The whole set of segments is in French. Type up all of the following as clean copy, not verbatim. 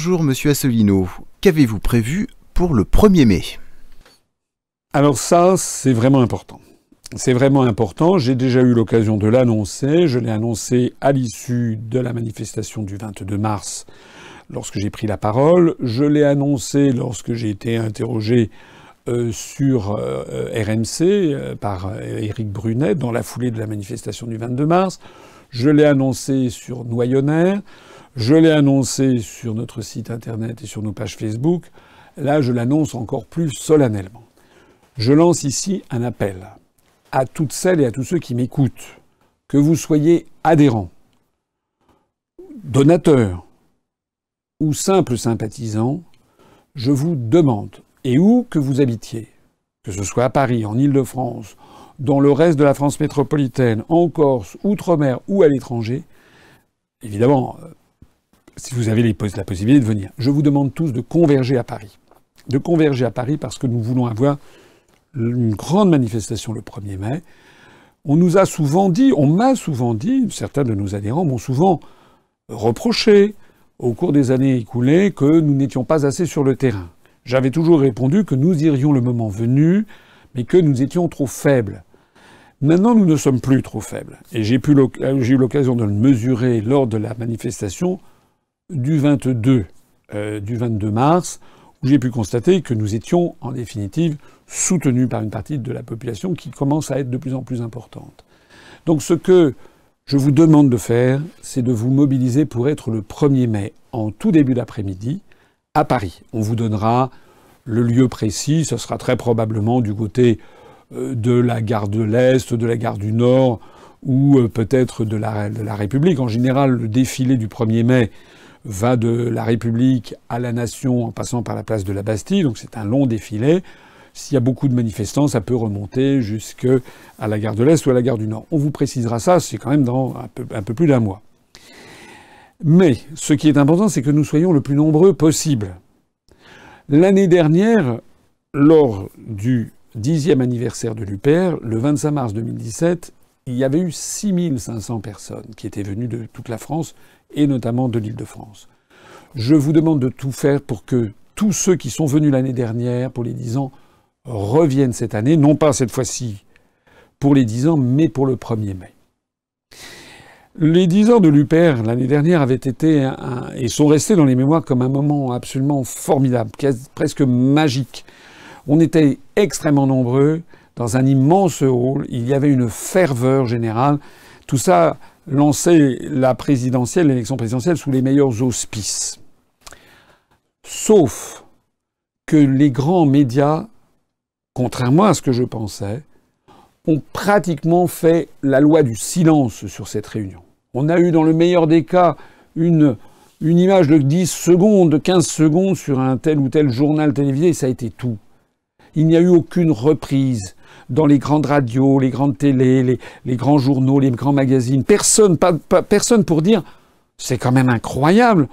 Bonjour Monsieur Asselineau, qu'avez-vous prévu pour le 1er mai? Alors ça, c'est vraiment important. C'est vraiment important. J'ai déjà eu l'occasion de l'annoncer. Je l'ai annoncé à l'issue de la manifestation du 22 mars, lorsque j'ai pris la parole. Je l'ai annoncé lorsque j'ai été interrogé sur RMC par Éric Brunet, dans la foulée de la manifestation du 22 mars. Je l'ai annoncé sur Noyonnaire. Je l'ai annoncé sur notre site internet et sur nos pages Facebook. Là, je l'annonce encore plus solennellement. Je lance ici un appel à toutes celles et à tous ceux qui m'écoutent, que vous soyez adhérents, donateurs ou simples sympathisants, je vous demande, et où que vous habitiez, que ce soit à Paris, en Île-de-France, dans le reste de la France métropolitaine, en Corse, outre-mer ou à l'étranger, évidemment, si vous avez la possibilité de venir, je vous demande tous de converger à Paris. De converger à Paris parce que nous voulons avoir une grande manifestation le 1er mai. On m'a souvent dit, certains de nos adhérents m'ont souvent reproché au cours des années écoulées que nous n'étions pas assez sur le terrain. J'avais toujours répondu que nous irions le moment venu, mais que nous étions trop faibles. Maintenant, nous ne sommes plus trop faibles. Et j'ai eu l'occasion de le mesurer lors de la manifestation du 22 mars, où j'ai pu constater que nous étions, en définitive, soutenus par une partie de la population qui commence à être de plus en plus importante. Donc ce que je vous demande de faire, c'est de vous mobiliser pour être le 1er mai, en tout début d'après-midi, à Paris. On vous donnera le lieu précis, ce sera très probablement du côté de la gare de l'Est, de la gare du Nord, ou peut-être de la République. En général, le défilé du 1er mai va de la République à la Nation en passant par la place de la Bastille, donc c'est un long défilé. S'il y a beaucoup de manifestants, ça peut remonter jusqu'à la gare de l'Est ou à la gare du Nord. On vous précisera ça, c'est quand même dans un peu plus d'un mois. Mais ce qui est important, c'est que nous soyons le plus nombreux possible. L'année dernière, lors du 10e anniversaire de l'UPR, le 25 mars 2017, il y avait eu 6500 personnes qui étaient venues de toute la France et notamment de l'Île-de-France. Je vous demande de tout faire pour que tous ceux qui sont venus l'année dernière pour les 10 ans reviennent cette année, non pas cette fois-ci pour les 10 ans, mais pour le 1er mai. Les 10 ans de l'UPR l'année dernière avaient été et sont restés dans les mémoires comme un moment absolument formidable, presque magique. On était extrêmement nombreux dans un immense hall, il y avait une ferveur générale. Tout ça lançait l'élection présidentielle sous les meilleurs auspices. Sauf que les grands médias, contrairement à ce que je pensais, ont pratiquement fait la loi du silence sur cette réunion. On a eu, dans le meilleur des cas, une image de 10 secondes, de 15 secondes sur un tel ou tel journal télévisé, et ça a été tout. Il n'y a eu aucune reprise dans les grandes radios, les grandes télés, les grands journaux, les grands magazines. Personne pour dire « c'est quand même incroyable ».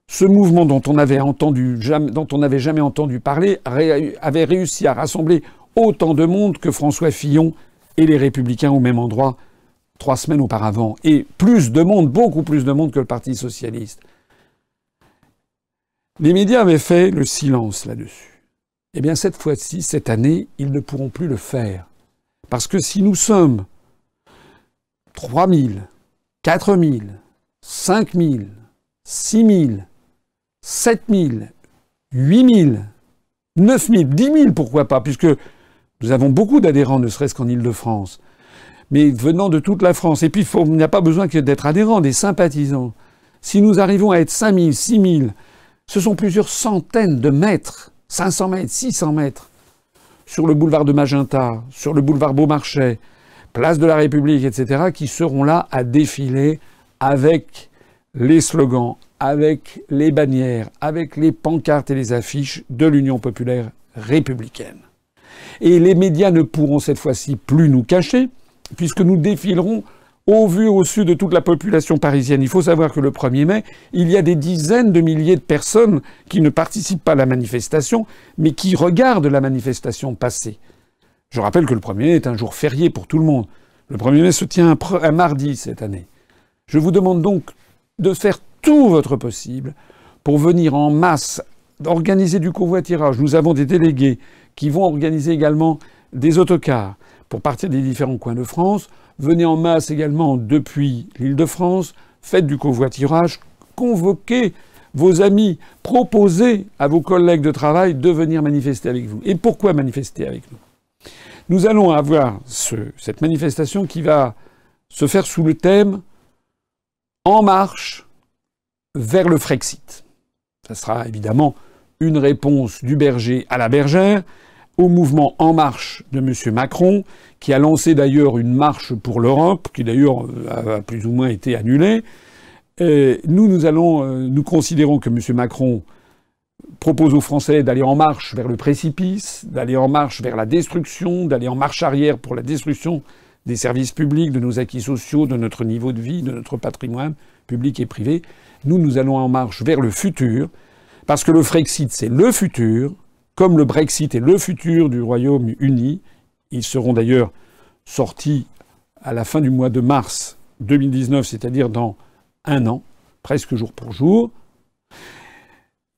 Ce mouvement dont on n'avait jamais entendu parler avait réussi à rassembler autant de monde que François Fillon et les Républicains au même endroit 3 semaines auparavant. Et plus de monde, beaucoup plus de monde que le Parti socialiste. Les médias avaient fait le silence là-dessus. Eh bien, cette fois-ci, cette année, ils ne pourront plus le faire. Parce que si nous sommes 3 000, 4 000, 5 000, 6 000, 7 000, 8 000, 9 000, 10 000, pourquoi pas, puisque nous avons beaucoup d'adhérents, ne serait-ce qu'en Île-de-France, mais venant de toute la France. Et puis, il n'y a pas besoin d'être adhérents, des sympathisants. Si nous arrivons à être 5 000, 6 000, ce sont plusieurs centaines de mètres, 500 mètres, 600 mètres, sur le boulevard de Magenta, sur le boulevard Beaumarchais, place de la République, etc., qui seront là à défiler avec les slogans, avec les bannières, avec les pancartes et les affiches de l'Union populaire républicaine. Et les médias ne pourront cette fois-ci plus nous cacher, puisque nous défilerons au vu au su de toute la population parisienne. Il faut savoir que le 1er mai, il y a des dizaines de milliers de personnes qui ne participent pas à la manifestation, mais qui regardent la manifestation passer. Je rappelle que le 1er mai est un jour férié pour tout le monde. Le 1er mai se tient un mardi cette année. Je vous demande donc de faire tout votre possible pour venir en masse organiser du covoiturage. Nous avons des délégués qui vont organiser également des autocars pour partir des différents coins de France. Venez en masse également depuis l'Île-de-France. Faites du covoiturage. Convoquez vos amis. Proposez à vos collègues de travail de venir manifester avec vous. Et pourquoi manifester avec nous? Nous allons avoir cette manifestation qui va se faire sous le thème « En marche vers le Frexit ». Ça sera évidemment une réponse du berger à la bergère au mouvement En Marche de M. Macron, qui a lancé d'ailleurs une marche pour l'Europe, qui d'ailleurs a plus ou moins été annulée. Nous considérons que M. Macron propose aux Français d'aller en marche vers le précipice, d'aller en marche vers la destruction, d'aller en marche arrière pour la destruction des services publics, de nos acquis sociaux, de notre niveau de vie, de notre patrimoine public et privé. Nous allons en marche vers le futur, parce que le Frexit, c'est le futur, comme le Brexit est le futur du Royaume-Uni. Ils seront d'ailleurs sortis à la fin du mois de mars 2019, c'est-à-dire dans un an, presque jour pour jour.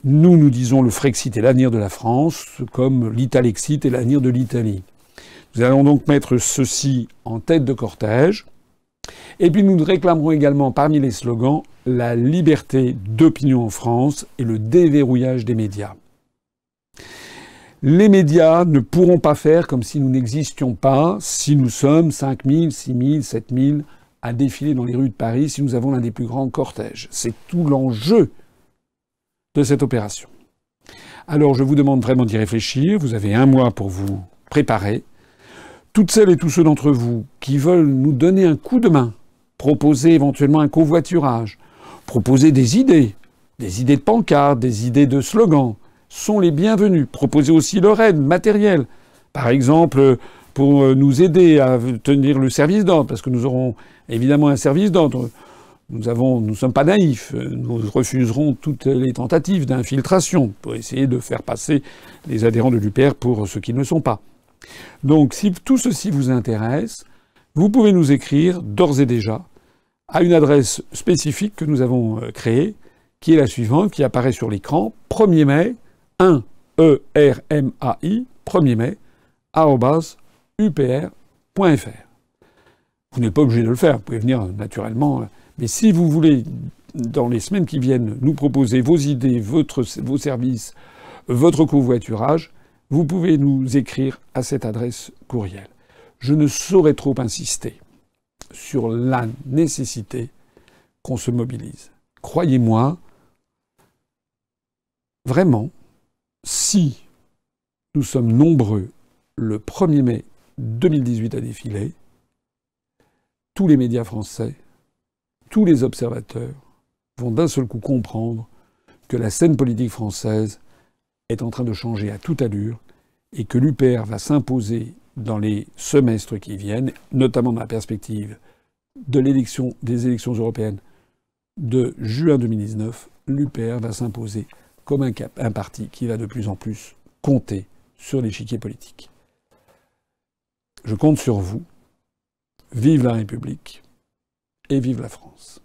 Nous disons le Frexit est l'avenir de la France, comme l'Italexit est l'avenir de l'Italie. Nous allons donc mettre ceci en tête de cortège. Et puis nous réclamerons également, parmi les slogans, la liberté d'opinion en France et le déverrouillage des médias. Les médias ne pourront pas faire comme si nous n'existions pas, si nous sommes 5 000, 6 000, 7 000 à défiler dans les rues de Paris, si nous avons l'un des plus grands cortèges. C'est tout l'enjeu de cette opération. Alors je vous demande vraiment d'y réfléchir. Vous avez un mois pour vous préparer. Toutes celles et tous ceux d'entre vous qui veulent nous donner un coup de main, proposer éventuellement un covoiturage, proposer des idées de pancartes, des idées de slogans, sont les bienvenus. Proposez aussi leur aide matérielle. Par exemple, pour nous aider à tenir le service d'ordre, parce que nous aurons évidemment un service d'ordre. Nous ne sommes pas naïfs. Nous refuserons toutes les tentatives d'infiltration pour essayer de faire passer les adhérents de l'UPR pour ce qu'ils ne sont pas. Donc, si tout ceci vous intéresse, vous pouvez nous écrire d'ores et déjà à une adresse spécifique que nous avons créée, qui est la suivante, qui apparaît sur l'écran, 1er mai, 1 ERMAI, 1er mai, @upr.fr. Vous n'êtes pas obligé de le faire, vous pouvez venir naturellement. Mais si vous voulez, dans les semaines qui viennent, nous proposer vos idées, vos services, votre covoiturage, vous pouvez nous écrire à cette adresse courriel. Je ne saurais trop insister sur la nécessité qu'on se mobilise. Croyez-moi, vraiment, si nous sommes nombreux le 1er mai 2018 à défiler, tous les médias français, tous les observateurs vont d'un seul coup comprendre que la scène politique française est en train de changer à toute allure et que l'UPR va s'imposer dans les semestres qui viennent, notamment dans la perspective de des élections européennes de juin 2019, l'UPR va s'imposer comme un parti qui va de plus en plus compter sur l'échiquier politique. Je compte sur vous. Vive la République et vive la France.